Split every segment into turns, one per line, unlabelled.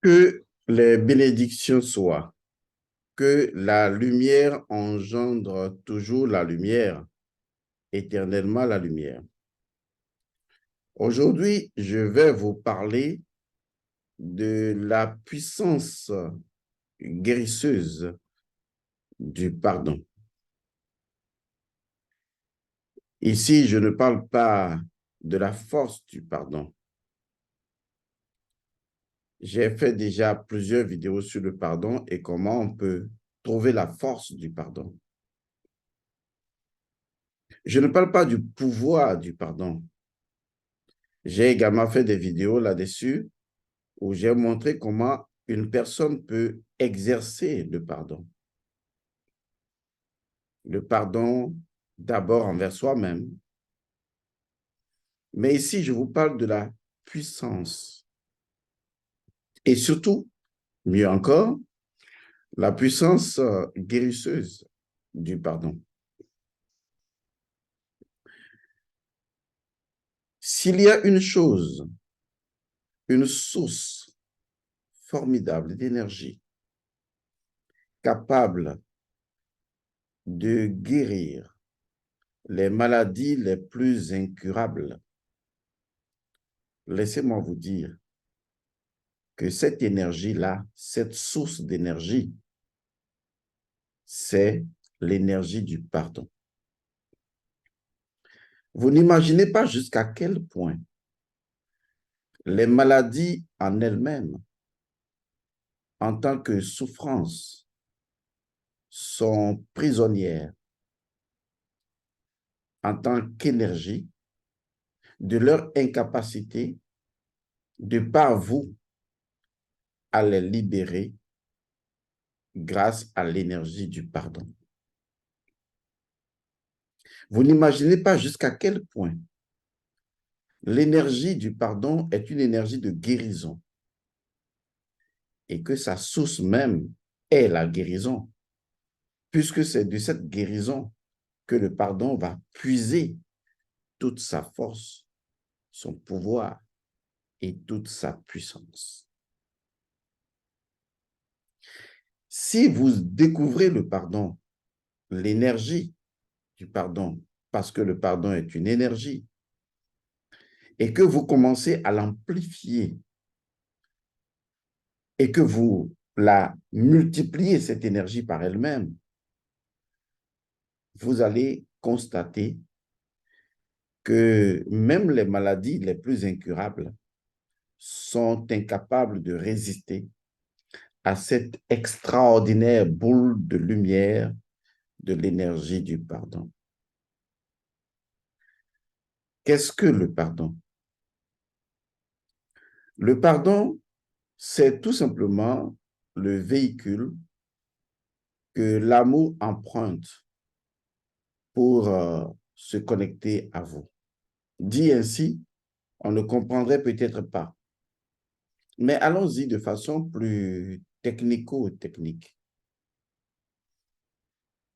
Que les bénédictions soient, que la lumière engendre toujours la lumière, éternellement la lumière. Aujourd'hui, je vais vous parler de la puissance guérisseuse du pardon. Ici, je ne parle pas de la force du pardon. J'ai fait déjà plusieurs vidéos sur le pardon et comment on peut trouver la force du pardon. Je ne parle pas du pouvoir du pardon. J'ai également fait des vidéos là-dessus où j'ai montré comment une personne peut exercer le pardon. Le pardon d'abord envers soi-même. Mais ici, je vous parle de la puissance. Et surtout, mieux encore, la puissance guérisseuse du pardon. S'il y a une chose, une source formidable d'énergie capable de guérir les maladies les plus incurables, laissez-moi vous dire que cette énergie-là, cette source d'énergie, c'est l'énergie du pardon. Vous n'imaginez pas jusqu'à quel point les maladies en elles-mêmes, en tant que souffrance, sont prisonnières en tant qu'énergie de leur incapacité de par vous à les libérer grâce à l'énergie du pardon. Vous n'imaginez pas jusqu'à quel point l'énergie du pardon est une énergie de guérison et que sa source même est la guérison, puisque c'est de cette guérison que le pardon va puiser toute sa force, son pouvoir et toute sa puissance. Si vous découvrez le pardon, l'énergie du pardon, parce que le pardon est une énergie, et que vous commencez à l'amplifier et que vous la multipliez, cette énergie par elle-même, vous allez constater que même les maladies les plus incurables sont incapables de résister à cette extraordinaire boule de lumière de l'énergie du pardon. Qu'est-ce que le pardon? Le pardon, c'est tout simplement le véhicule que l'amour emprunte pour se connecter à vous. Dit ainsi, on ne comprendrait peut-être pas. Mais allons-y de façon plus technico-technique.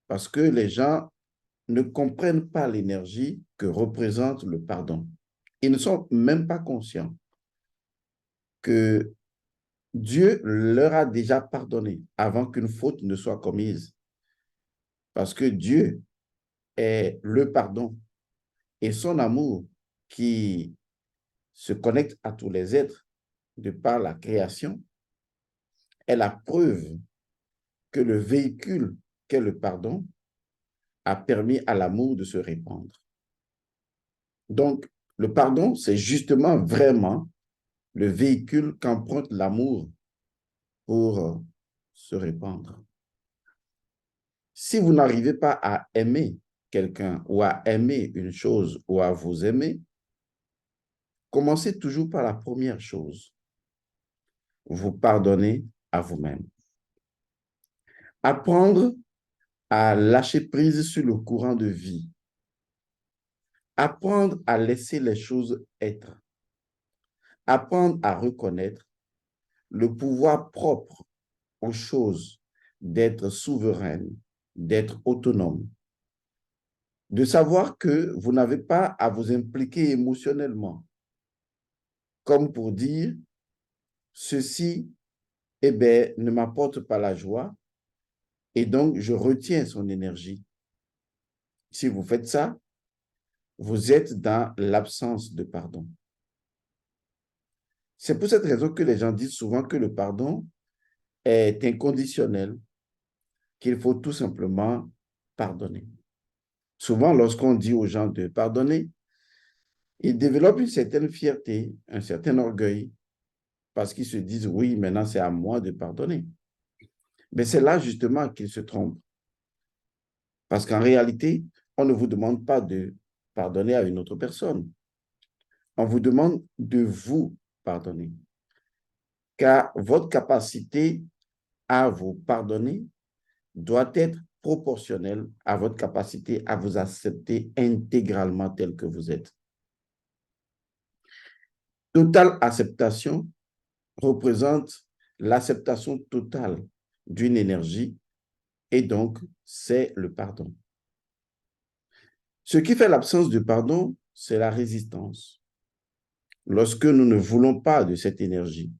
Parce que les gens ne comprennent pas l'énergie que représente le pardon. Ils ne sont même pas conscients que Dieu leur a déjà pardonné avant qu'une faute ne soit commise. Parce que Dieu est le pardon et son amour qui se connecte à tous les êtres de par la création est la preuve que le véhicule qu'est le pardon a permis à l'amour de se répandre. Donc, le pardon, c'est justement vraiment le véhicule qu'emprunte l'amour pour se répandre. Si vous n'arrivez pas à aimer quelqu'un ou à aimer une chose ou à vous aimer, commencez toujours par la première chose. Vous pardonnez à vous-même. Apprendre à lâcher prise sur le courant de vie. Apprendre à laisser les choses être. Apprendre à reconnaître le pouvoir propre aux choses d'être souveraine, d'être autonome. De savoir que vous n'avez pas à vous impliquer émotionnellement, comme pour dire, ceci eh bien, ne m'apporte pas la joie et donc je retiens son énergie. Si vous faites ça, vous êtes dans l'absence de pardon. C'est pour cette raison que les gens disent souvent que le pardon est inconditionnel, qu'il faut tout simplement pardonner. Souvent, lorsqu'on dit aux gens de pardonner, ils développent une certaine fierté, un certain orgueil, parce qu'ils se disent, oui, maintenant c'est à moi de pardonner. Mais c'est là justement qu'ils se trompent. Parce qu'en réalité, on ne vous demande pas de pardonner à une autre personne. On vous demande de vous pardonner. Car votre capacité à vous pardonner doit être proportionnelle à votre capacité à vous accepter intégralement tel que vous êtes. Totale acceptation représente l'acceptation totale d'une énergie et donc c'est le pardon. Ce qui fait l'absence de pardon, c'est la résistance. Lorsque nous ne voulons pas de cette énergie,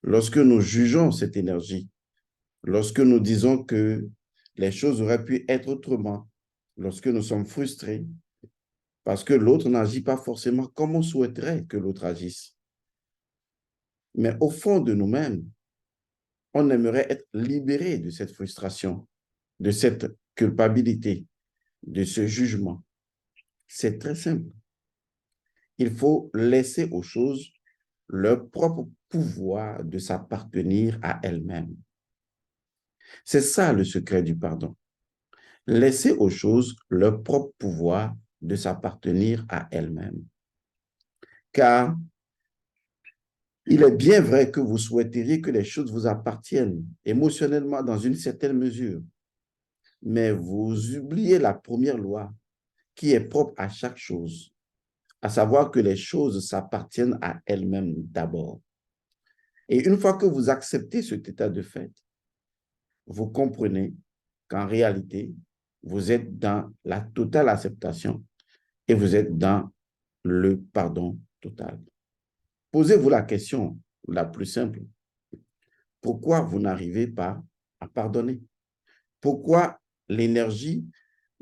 lorsque nous jugeons cette énergie, lorsque nous disons que les choses auraient pu être autrement, lorsque nous sommes frustrés parce que l'autre n'agit pas forcément comme on souhaiterait que l'autre agisse. Mais au fond de nous-mêmes, on aimerait être libéré de cette frustration, de cette culpabilité, de ce jugement. C'est très simple. Il faut laisser aux choses leur propre pouvoir de s'appartenir à elles-mêmes. C'est ça le secret du pardon. Laisser aux choses leur propre pouvoir de s'appartenir à elles-mêmes. Car il est bien vrai que vous souhaiteriez que les choses vous appartiennent émotionnellement dans une certaine mesure, mais vous oubliez la première loi qui est propre à chaque chose, à savoir que les choses s'appartiennent à elles-mêmes d'abord. Et une fois que vous acceptez cet état de fait, vous comprenez qu'en réalité, vous êtes dans la totale acceptation et vous êtes dans le pardon total. Posez-vous la question la plus simple. Pourquoi vous n'arrivez pas à pardonner? Pourquoi l'énergie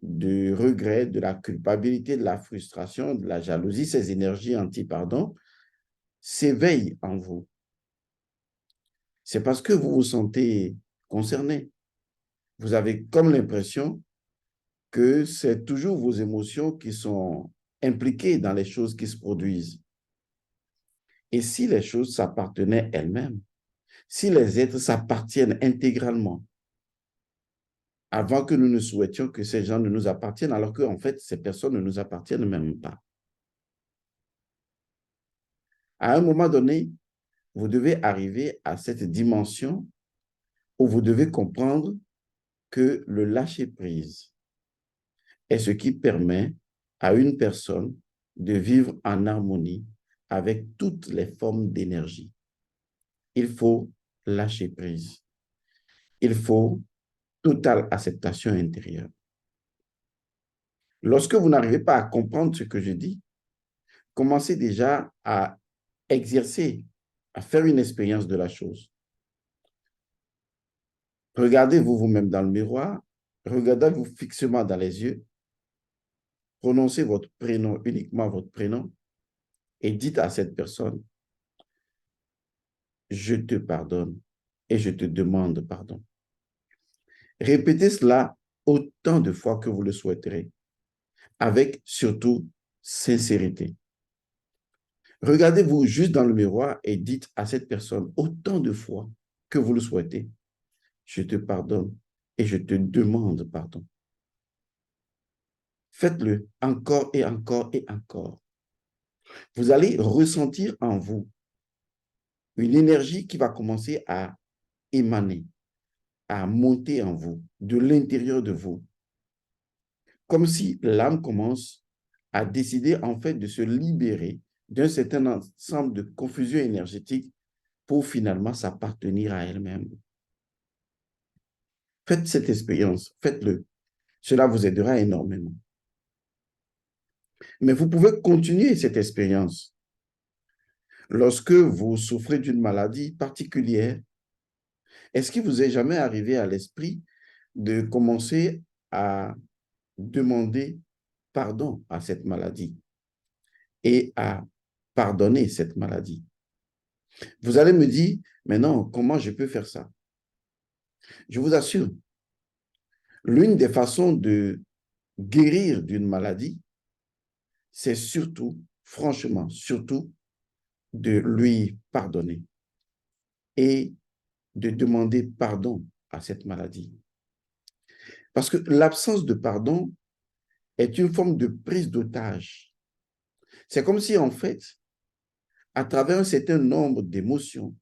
du regret, de la culpabilité, de la frustration, de la jalousie, ces énergies anti-pardon, s'éveillent en vous? C'est parce que vous vous sentez concerné. Vous avez comme l'impression que c'est toujours vos émotions qui sont impliquées dans les choses qui se produisent. Et si les choses s'appartenaient elles-mêmes, si les êtres s'appartiennent intégralement, avant que nous ne souhaitions que ces gens ne nous appartiennent, alors qu'en fait, ces personnes ne nous appartiennent même pas. À un moment donné, vous devez arriver à cette dimension où vous devez comprendre que le lâcher-prise est ce qui permet à une personne de vivre en harmonie avec toutes les formes d'énergie. Il faut lâcher prise. Il faut totale acceptation intérieure. Lorsque vous n'arrivez pas à comprendre ce que je dis, commencez déjà à exercer, à faire une expérience de la chose. Regardez-vous vous-même dans le miroir, regardez-vous fixement dans les yeux, prononcez votre prénom, uniquement votre prénom, et dites à cette personne, je te pardonne et je te demande pardon. Répétez cela autant de fois que vous le souhaiterez, avec surtout sincérité. Regardez-vous juste dans le miroir et dites à cette personne autant de fois que vous le souhaitez, je te pardonne et je te demande pardon. Faites-le encore et encore et encore. Vous allez ressentir en vous une énergie qui va commencer à émaner, à monter en vous, de l'intérieur de vous. Comme si l'âme commence à décider en fait de se libérer d'un certain ensemble de confusion énergétique pour finalement s'appartenir à elle-même. Faites cette expérience, faites-le. Cela vous aidera énormément. Mais vous pouvez continuer cette expérience lorsque vous souffrez d'une maladie particulière Est-ce qu'il vous est jamais arrivé à l'esprit de commencer à demander pardon à cette maladie et à pardonner cette maladie? Vous allez me dire, mais non, comment je peux faire ça? Je vous assure, l'une des façons de guérir d'une maladie, c'est surtout, franchement, surtout, de lui pardonner et de demander pardon à cette maladie. Parce que l'absence de pardon est une forme de prise d'otage. C'est comme si, en fait, à travers un certain nombre d'émotions,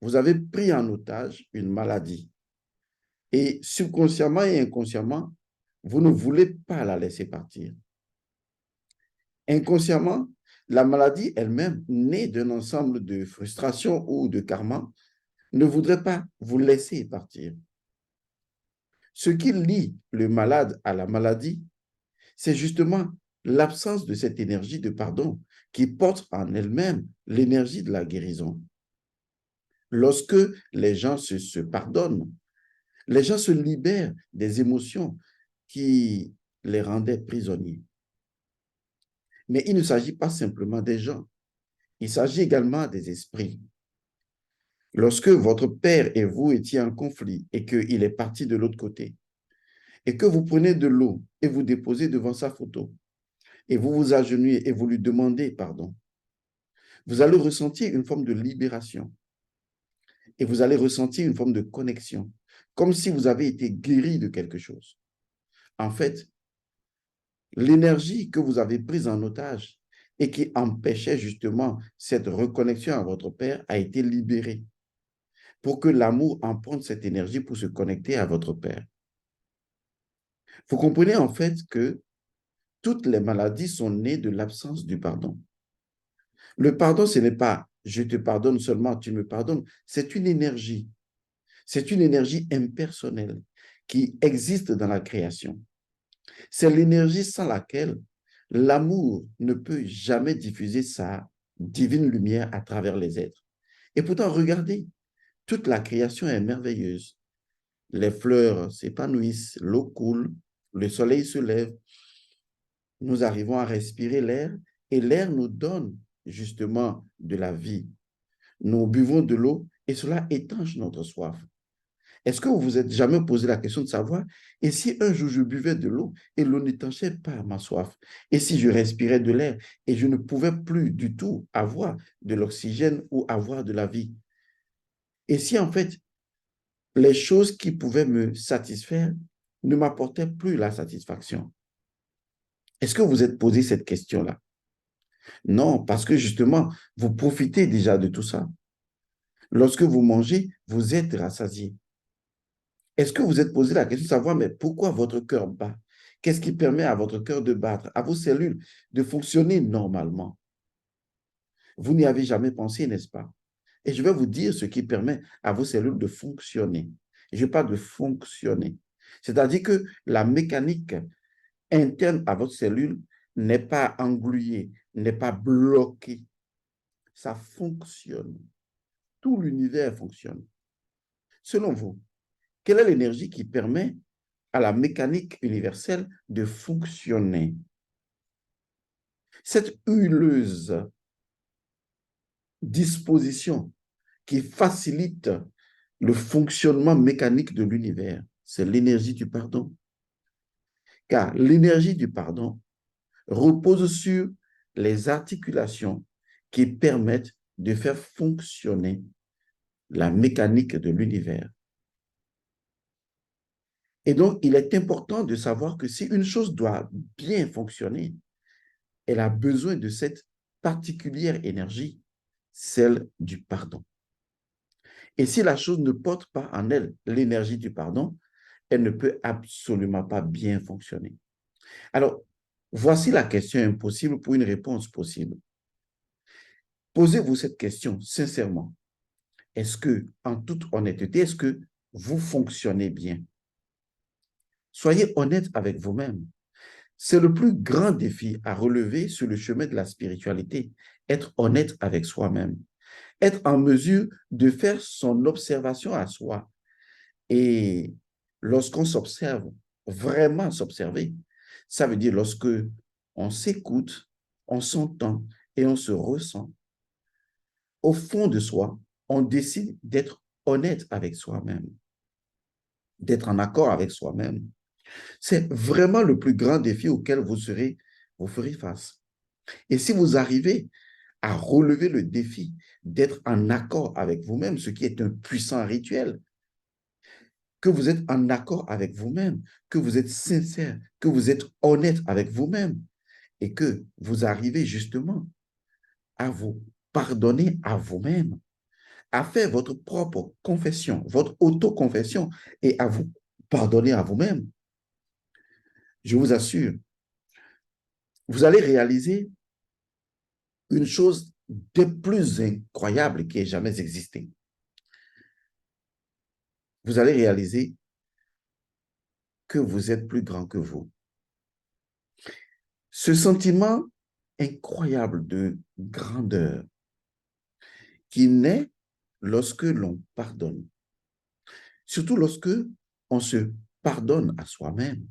vous avez pris en otage une maladie. Et subconsciemment et inconsciemment, vous ne voulez pas la laisser partir. Inconsciemment, la maladie elle-même, née d'un ensemble de frustrations ou de karma, ne voudrait pas vous laisser partir. Ce qui lie le malade à la maladie, c'est justement l'absence de cette énergie de pardon qui porte en elle-même l'énergie de la guérison. Lorsque les gens se pardonnent, les gens se libèrent des émotions qui les rendaient prisonniers. Mais il ne s'agit pas simplement des gens, il s'agit également des esprits. Lorsque votre père et vous étiez en conflit et qu'il est parti de l'autre côté, et que vous prenez de l'eau et vous déposez devant sa photo, et vous vous agenouillez et vous lui demandez pardon, vous allez ressentir une forme de libération et vous allez ressentir une forme de connexion, comme si vous avez été guéri de quelque chose. En fait, l'énergie que vous avez prise en otage et qui empêchait justement cette reconnexion à votre Père a été libérée pour que l'amour emprunte cette énergie pour se connecter à votre Père. Vous comprenez en fait que toutes les maladies sont nées de l'absence du pardon. Le pardon, ce n'est pas je te pardonne seulement, tu me pardonnes. C'est une énergie. C'est une énergie impersonnelle qui existe dans la création. C'est l'énergie sans laquelle l'amour ne peut jamais diffuser sa divine lumière à travers les êtres. Et pourtant, regardez, toute la création est merveilleuse. Les fleurs s'épanouissent, l'eau coule, le soleil se lève, nous arrivons à respirer l'air et l'air nous donne justement de la vie. Nous buvons de l'eau et cela étanche notre soif. Est-ce que vous vous êtes jamais posé la question de savoir, et si un jour je buvais de l'eau et l'eau n'étanchait pas ma soif, et si je respirais de l'air et je ne pouvais plus du tout avoir de l'oxygène ou avoir de la vie, et si en fait les choses qui pouvaient me satisfaire ne m'apportaient plus la satisfaction? Est-ce que vous êtes posé cette question-là? Non, parce que justement, vous profitez déjà de tout ça. Lorsque vous mangez, vous êtes rassasié. Est-ce que vous êtes posé la question de savoir, mais pourquoi votre cœur bat? Qu'est-ce qui permet à votre cœur de battre, à vos cellules de fonctionner normalement? Vous n'y avez jamais pensé, n'est-ce pas? Et je vais vous dire ce qui permet à vos cellules de fonctionner. Je parle de fonctionner. C'est-à-dire que la mécanique interne à votre cellule n'est pas engluée, n'est pas bloquée. Ça fonctionne. Tout l'univers fonctionne. Selon vous, quelle est l'énergie qui permet à la mécanique universelle de fonctionner? Cette huileuse disposition qui facilite le fonctionnement mécanique de l'univers, c'est l'énergie du pardon. Car l'énergie du pardon repose sur les articulations qui permettent de faire fonctionner la mécanique de l'univers. Et donc, il est important de savoir que si une chose doit bien fonctionner, elle a besoin de cette particulière énergie, celle du pardon. Et si la chose ne porte pas en elle l'énergie du pardon, elle ne peut absolument pas bien fonctionner. Alors, voici la question impossible pour une réponse possible. Posez-vous cette question sincèrement. Est-ce que, en toute honnêteté, est-ce que vous fonctionnez bien? Soyez honnête avec vous-même. C'est le plus grand défi à relever sur le chemin de la spiritualité, être honnête avec soi-même. être en mesure de faire son observation à soi. Et lorsqu'on s'observe, vraiment s'observer, ça veut dire lorsque on s'écoute, on s'entend et on se ressent, au fond de soi, on décide d'être honnête avec soi-même, d'être en accord avec soi-même. C'est vraiment le plus grand défi auquel vous ferez face. Et si vous arrivez à relever le défi d'être en accord avec vous-même, ce qui est un puissant rituel, que vous êtes en accord avec vous-même, que vous êtes sincère, que vous êtes honnête avec vous-même et que vous arrivez justement à vous pardonner à vous-même, à faire votre propre confession, votre autoconfession et à vous pardonner à vous-même, je vous assure, vous allez réaliser une chose des plus incroyables qui ait jamais existé. Vous allez réaliser que vous êtes plus grand que vous. Ce sentiment incroyable de grandeur qui naît lorsque l'on pardonne, surtout lorsque on se pardonne à soi-même.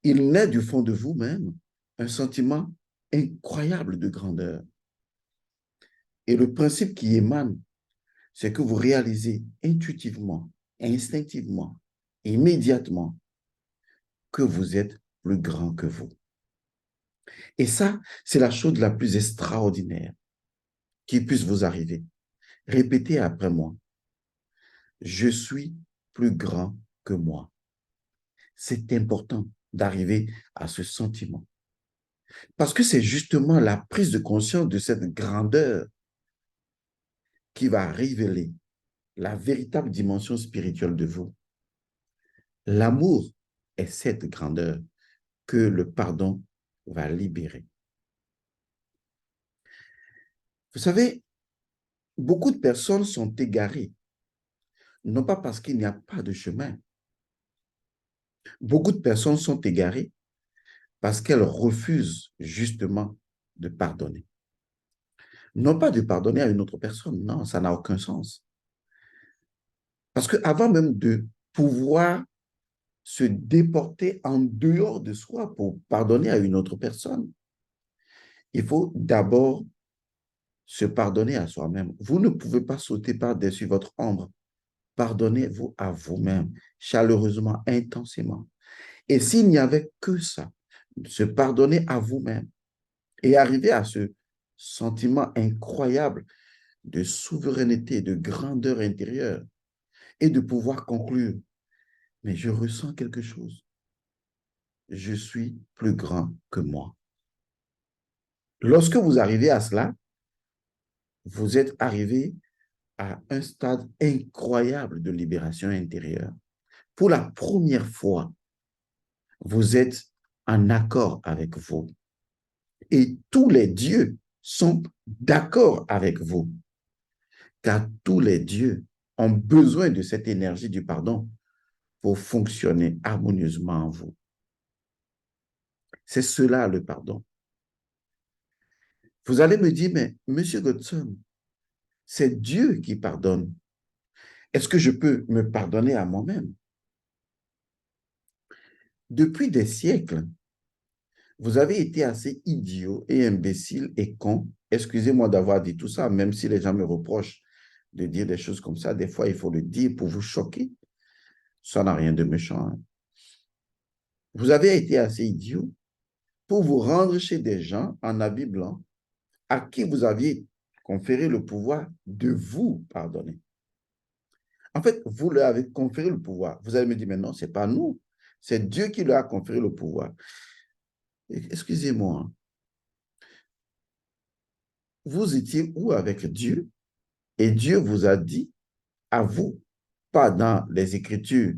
Il naît du fond de vous-même un sentiment incroyable de grandeur. Et le principe qui émane, c'est que vous réalisez intuitivement, instinctivement, immédiatement que vous êtes plus grand que vous. Et ça, c'est la chose la plus extraordinaire qui puisse vous arriver. Répétez après moi. Je suis plus grand que moi. C'est important d'arriver à ce sentiment. Parce que c'est justement la prise de conscience de cette grandeur qui va révéler la véritable dimension spirituelle de vous. L'amour est cette grandeur que le pardon va libérer. Vous savez, beaucoup de personnes sont égarées, non pas parce qu'il n'y a pas de chemin. Beaucoup de personnes sont égarées parce qu'elles refusent justement de pardonner. Non pas de pardonner à une autre personne, non, ça n'a aucun sens. Parce qu'avant même de pouvoir se déporter en dehors de soi pour pardonner à une autre personne, il faut d'abord se pardonner à soi-même. Vous ne pouvez pas sauter par-dessus votre ombre. Pardonnez-vous à vous-même, chaleureusement, intensément. Et s'il n'y avait que ça, se pardonner à vous-même et arriver à ce sentiment incroyable de souveraineté, de grandeur intérieure et de pouvoir conclure, mais je ressens quelque chose. Je suis plus grand que moi. Lorsque vous arrivez à cela, vous êtes arrivé à un stade incroyable de libération intérieure. Pour la première fois, vous êtes en accord avec vous. Et tous les dieux sont d'accord avec vous, car tous les dieux ont besoin de cette énergie du pardon pour fonctionner harmonieusement en vous. C'est cela le pardon. Vous allez me dire, mais Monsieur Godson, c'est Dieu qui pardonne. Est-ce que je peux me pardonner à moi-même? Depuis des siècles, vous avez été assez idiot et imbécile et con. Excusez-moi d'avoir dit tout ça, même si les gens me reprochent de dire des choses comme ça. Des fois, il faut le dire pour vous choquer. Ça n'a rien de méchant. Hein. Vous avez été assez idiot pour vous rendre chez des gens en habit blanc à qui vous aviez conféré le pouvoir de vous pardonner. En fait, vous leur avez conféré le pouvoir. Vous allez me dire, mais non, ce n'est pas nous. C'est Dieu qui leur a conféré le pouvoir. Excusez-moi, vous étiez où avec Dieu? Et Dieu vous a dit à vous, pas dans les Écritures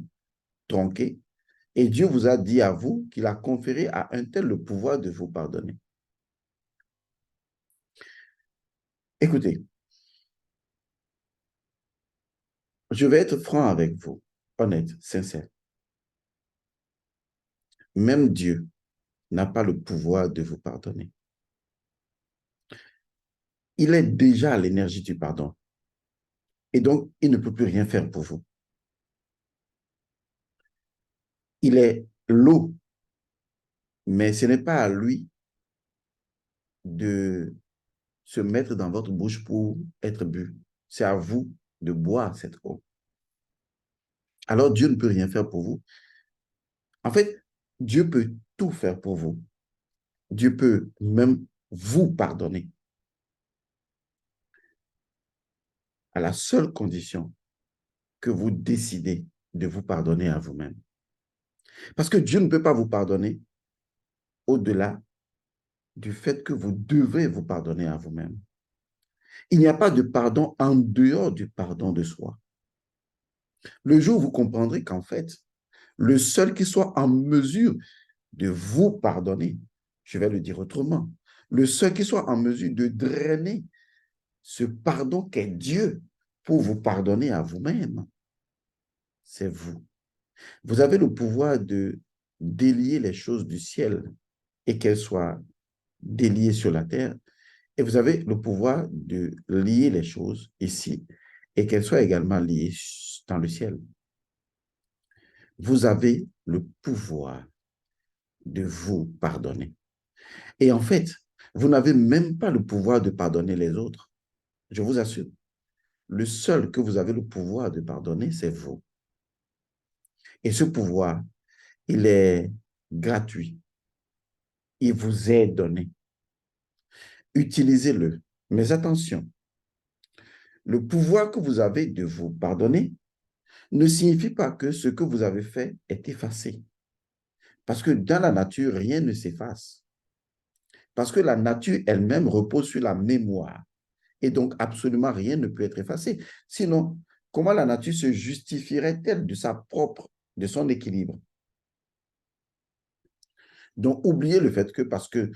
tronquées, et Dieu vous a dit à vous qu'il a conféré à un tel le pouvoir de vous pardonner. Écoutez, je vais être franc avec vous, honnête, sincère. Même Dieu n'a pas le pouvoir de vous pardonner. il est déjà l'énergie du pardon. Et donc, il ne peut plus rien faire pour vous. Il est l'eau, mais ce n'est pas à lui de se mettre dans votre bouche pour être bu. C'est à vous de boire cette eau. Alors Dieu ne peut rien faire pour vous. En fait, Dieu peut tout faire pour vous. Dieu peut même vous pardonner à la seule condition que vous décidez de vous pardonner à vous-même. Parce que Dieu ne peut pas vous pardonner au-delà du fait que vous devez vous pardonner à vous-même. Il n'y a pas de pardon en dehors du pardon de soi. Le jour où vous comprendrez qu'en fait, le seul qui soit en mesure de vous pardonner, je vais le dire autrement, le seul qui soit en mesure de drainer ce pardon qu'est Dieu pour vous pardonner à vous-même, c'est vous. Vous avez le pouvoir de délier les choses du ciel et qu'elles soient déliées sur la terre. Et vous avez le pouvoir de lier les choses ici et qu'elles soient également liées dans le ciel. Vous avez le pouvoir de vous pardonner. Et en fait, vous n'avez même pas le pouvoir de pardonner les autres. Je vous assure. Le seul que vous avez le pouvoir de pardonner, c'est vous. Et ce pouvoir, il est gratuit. Il vous est donné. Utilisez-le. Mais attention, le pouvoir que vous avez de vous pardonner ne signifie pas que ce que vous avez fait est effacé. Parce que dans la nature, rien ne s'efface. Parce que la nature elle-même repose sur la mémoire. Et donc, absolument rien ne peut être effacé. Sinon, comment la nature se justifierait-elle de son équilibre? Donc, oubliez le fait que parce que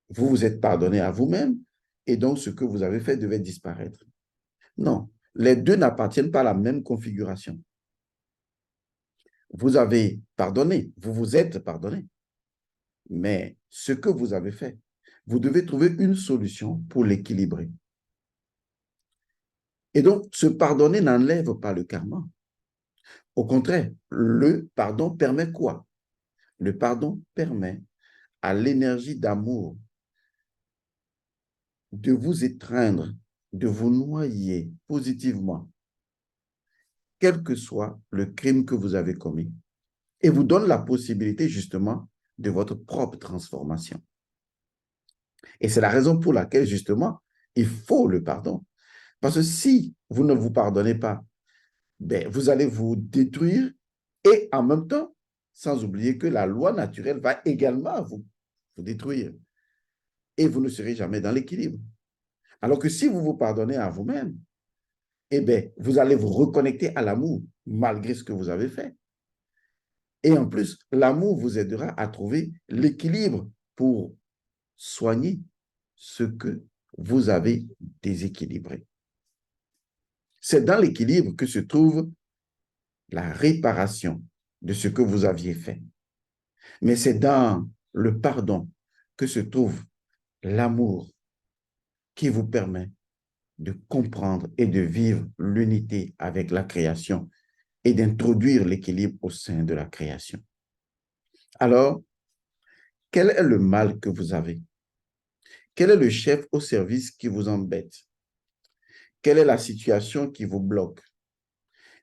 vous vous êtes pardonné à vous-même, et donc ce que vous avez fait devait disparaître. Non, les deux n'appartiennent pas à la même configuration. Vous avez pardonné, vous vous êtes pardonné, mais ce que vous avez fait, vous devez trouver une solution pour l'équilibrer. Et donc, se pardonner n'enlève pas le karma. Au contraire, le pardon permet quoi? Le pardon permet à l'énergie d'amour de vous étreindre, de vous noyer positivement, quel que soit le crime que vous avez commis, et vous donne la possibilité justement de votre propre transformation. Et c'est la raison pour laquelle justement, il faut le pardon. Parce que si vous ne vous pardonnez pas, ben, vous allez vous détruire et en même temps, sans oublier que la loi naturelle va également vous détruire et vous ne serez jamais dans l'équilibre. Alors que si vous vous pardonnez à vous-même, eh bien, vous allez vous reconnecter à l'amour malgré ce que vous avez fait. Et en plus, l'amour vous aidera à trouver l'équilibre pour soigner ce que vous avez déséquilibré. C'est dans l'équilibre que se trouve la réparation de ce que vous aviez fait. Mais c'est dans le pardon que se trouve l'amour qui vous permet de comprendre et de vivre l'unité avec la création et d'introduire l'équilibre au sein de la création. Alors, quel est le mal que vous avez? Quel est le chef au service qui vous embête? Quelle est la situation qui vous bloque?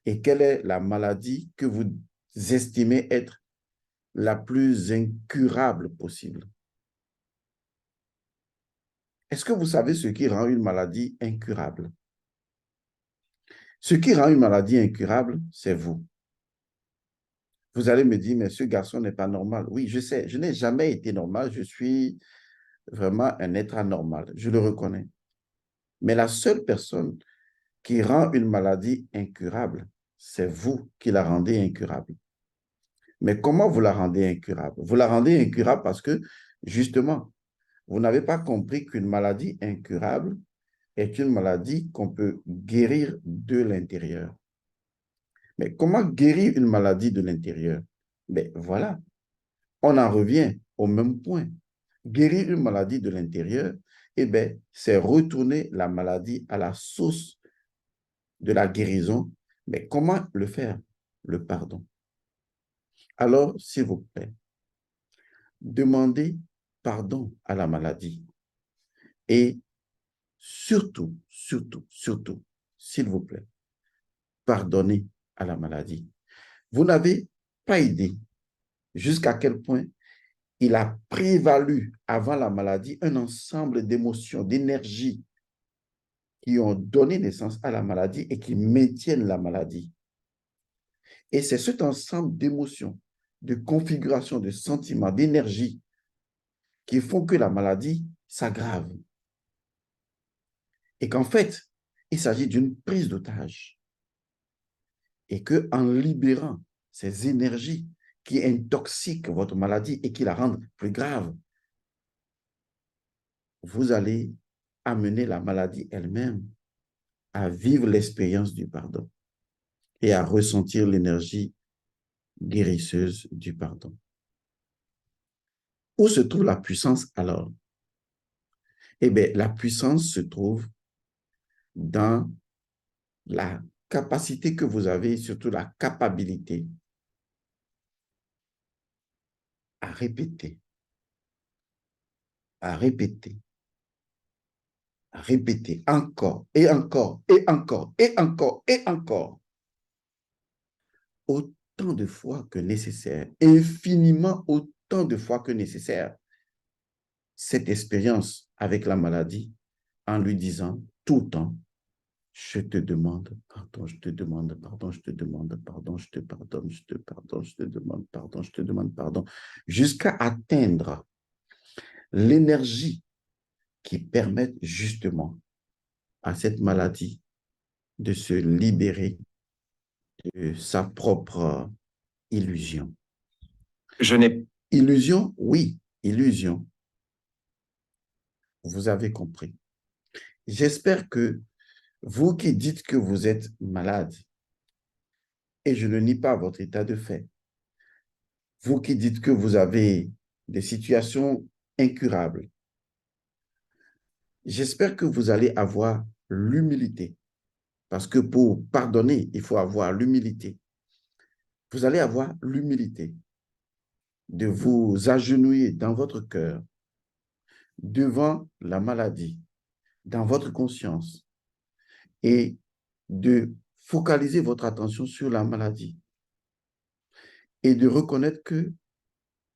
Et quelle est la maladie que vous estimez être la plus incurable possible? Est-ce que vous savez ce qui rend une maladie incurable? Ce qui rend une maladie incurable, c'est vous. Vous allez me dire, mais ce garçon n'est pas normal. Oui, je sais, je n'ai jamais été normal. Je suis vraiment un être anormal. Je le reconnais. Mais la seule personne qui rend une maladie incurable, c'est vous qui la rendez incurable. Mais comment vous la rendez incurable? Vous la rendez incurable parce que, justement, vous n'avez pas compris qu'une maladie incurable est une maladie qu'on peut guérir de l'intérieur. Mais comment guérir une maladie de l'intérieur? Mais voilà, on en revient au même point. Guérir une maladie de l'intérieur, eh bien, c'est retourner la maladie à la source de la guérison. Mais comment le faire? Le pardon. Alors, s'il vous plaît, demandez pardon à la maladie. Et surtout, surtout, surtout, s'il vous plaît, pardonnez à la maladie. Vous n'avez pas idée jusqu'à quel point il a prévalu avant la maladie un ensemble d'émotions, d'énergies qui ont donné naissance à la maladie et qui maintiennent la maladie. Et c'est cet ensemble d'émotions, de configurations, de sentiments, d'énergie qui font que la maladie s'aggrave. Et qu'en fait, il s'agit d'une prise d'otage. Et qu'en libérant ces énergies qui intoxiquent votre maladie et qui la rendent plus grave, vous allez amener la maladie elle-même à vivre l'expérience du pardon et à ressentir l'énergie guérisseuse du pardon. Où se trouve la puissance alors? Eh bien, la puissance se trouve dans la capacité que vous avez, surtout la capacité à répéter, à répéter, à répéter encore et encore et encore et encore et encore, autant de fois que nécessaire, infiniment autant de fois que nécessaire, cette expérience avec la maladie en lui disant tout le temps, je te demande pardon, je te demande pardon, je te demande pardon, je te pardonne, je te pardonne, je te demande pardon, je te demande pardon, jusqu'à atteindre l'énergie qui permette justement à cette maladie de se libérer de sa propre illusion.
Je n'ai
Illusion, oui, illusion. Vous avez compris. J'espère que vous qui dites que vous êtes malade, et je ne nie pas votre état de fait, vous qui dites que vous avez des situations incurables, j'espère que vous allez avoir l'humilité, parce que pour pardonner, il faut avoir l'humilité. Vous allez avoir l'humilité de vous agenouiller dans votre cœur devant la maladie, dans votre conscience, et de focaliser votre attention sur la maladie et de reconnaître que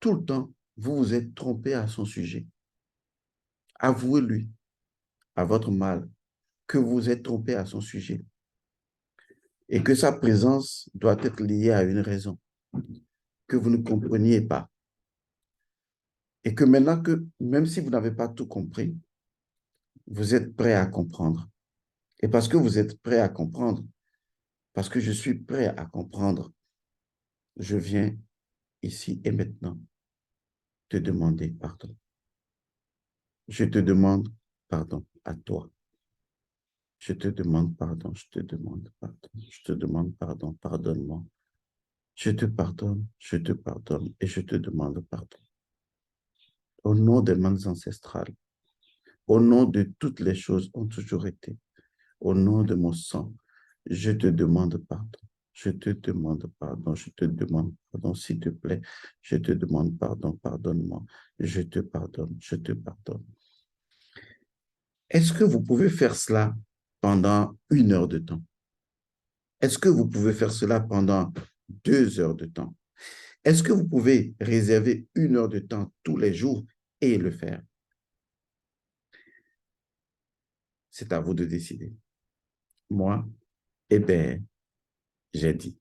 tout le temps, vous vous êtes trompé à son sujet. Avouez-lui, à votre mal, que vous vous êtes trompé à son sujet et que sa présence doit être liée à une raison que vous ne compreniez pas. Et que maintenant que, même si vous n'avez pas tout compris, vous êtes prêt à comprendre. Et parce que vous êtes prêt à comprendre, parce que je suis prêt à comprendre, je viens ici et maintenant te demander pardon. Je te demande pardon à toi. Je te demande pardon, je te demande pardon, je te demande pardon, pardonne-moi. Je te pardonne et je te demande pardon. Au nom des mains ancestrales, au nom de toutes les choses ont toujours été, au nom de mon sang, je te demande pardon. Je te demande pardon, je te demande pardon, s'il te plaît. Je te demande pardon, pardonne-moi. Je te pardonne, je te pardonne. Est-ce que vous pouvez faire cela pendant 1 heure de temps? Est-ce que vous pouvez faire cela pendant 2 heures de temps? Est-ce que vous pouvez réserver 1 heure de temps tous les jours et le faire? C'est à vous de décider. Moi, eh bien, j'ai dit.